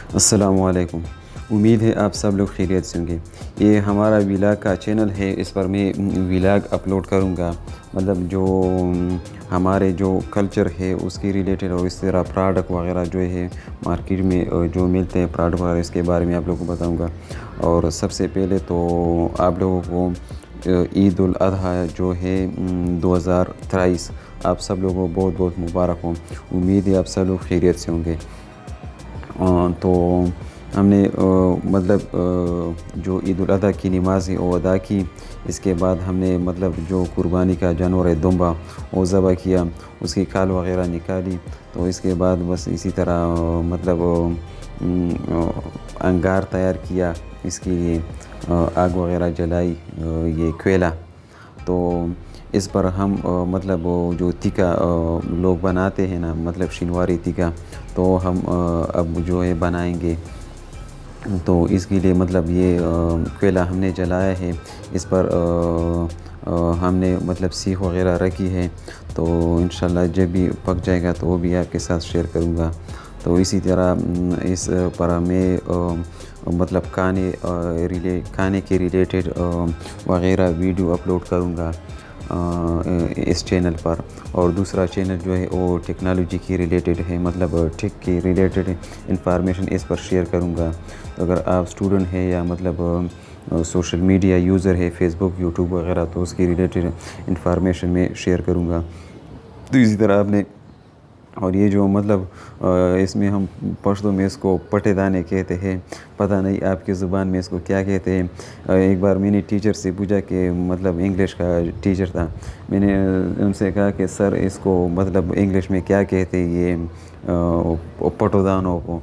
अस्सलामुअलैकुम। उम्मीद है आप सब लोग खैरियत से होंगे। ये हमारा व्लॉग का चैनल है, इस पर मैं व्लॉग अपलोड करूँगा। मतलब जो हमारे जो कल्चर है उसके रिलेटेड, और इस तरह प्रोडक्ट वगैरह जो है मार्केट में जो मिलते हैं प्रोडक्ट वगैरह, इसके बारे में आप लोगों को बताऊँगा। और सबसे पहले तो आप लोगों को ईद उल अज़हा जो है 2023 आप सब लोगों को बहुत बहुत मुबारक हो। उम्मीद है आप सब लोग खैरियत से होंगे। तो हमने मतलब जो ईद उल अज़हा की नमाज़ है वो अदा की। इसके बाद हमने मतलब जो कुर्बानी का जानवर है दुम्बा वो ज़बह किया, उसकी खाल वगैरह निकाली। तो इसके बाद बस इसी तरह मतलब अंगार तैयार किया, इसके लिए आग वगैरह जलाई, ये कोयला। तो इस पर हम मतलब वो जो तिक्का लोग बनाते हैं ना, मतलब शिनवारी तिक्का, तो हम अब जो है बनाएंगे। तो इसके लिए मतलब ये कोयला हमने जलाया है, इस पर हमने मतलब सीख वगैरह रखी है। तो इंशाल्लाह जब भी पक जाएगा तो वो भी आपके साथ शेयर करूँगा। तो इसी तरह इस पर मैं मतलब खाने के रिलेटेड वगैरह वीडियो अपलोड करूँगा इस चैनल पर। और दूसरा चैनल जो है वो टेक्नोलॉजी की रिलेटेड है, मतलब टेक के रिलेटेड इंफॉर्मेशन इस पर शेयर करूँगा। तो अगर आप स्टूडेंट हैं या मतलब सोशल मीडिया यूज़र है, फेसबुक यूट्यूब वगैरह, तो उसकी रिलेटेड इंफॉर्मेशन में शेयर करूँगा। तो इसी तरह आपने, और ये जो मतलब इसमें हम पश्तो में इसको पटेदाने कहते हैं, पता नहीं आपकी ज़ुबान में इसको क्या कहते हैं। एक बार मैंने टीचर से पूछा कि मतलब इंग्लिश का टीचर था, मैंने उनसे कहा कि सर इसको मतलब इंग्लिश में क्या कहते हैं ये पटोदानों को।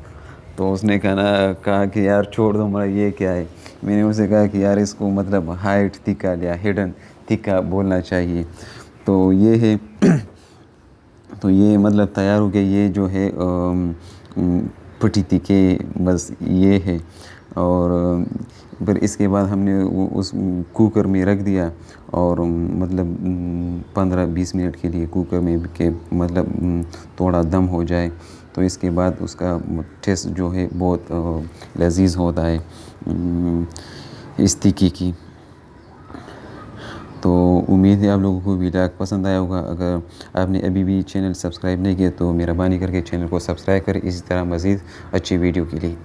तो उसने कहा कि यार छोड़ दो, मेरा ये क्या है। मैंने उसे कहा कि यार इसको मतलब हाइट तिक्का या हिडन तिक्का बोलना चाहिए। तो ये है तो ये मतलब तैयार हो गया, ये जो है पटी तिक्के, बस ये है। और फिर इसके बाद हमने उस कुकर में रख दिया, और मतलब 15-20 मिनट के लिए कुकर में के मतलब थोड़ा दम हो जाए। तो इसके बाद उसका टेस्ट जो है बहुत लजीज होता है इस तिक्की की। तो उम्मीद है आप लोगों को वीडियो पसंद आया होगा। अगर आपने अभी भी चैनल सब्सक्राइब नहीं किया तो मेहरबानी करके चैनल को सब्सक्राइब करें, इसी तरह मज़ीद अच्छी वीडियो के लिए।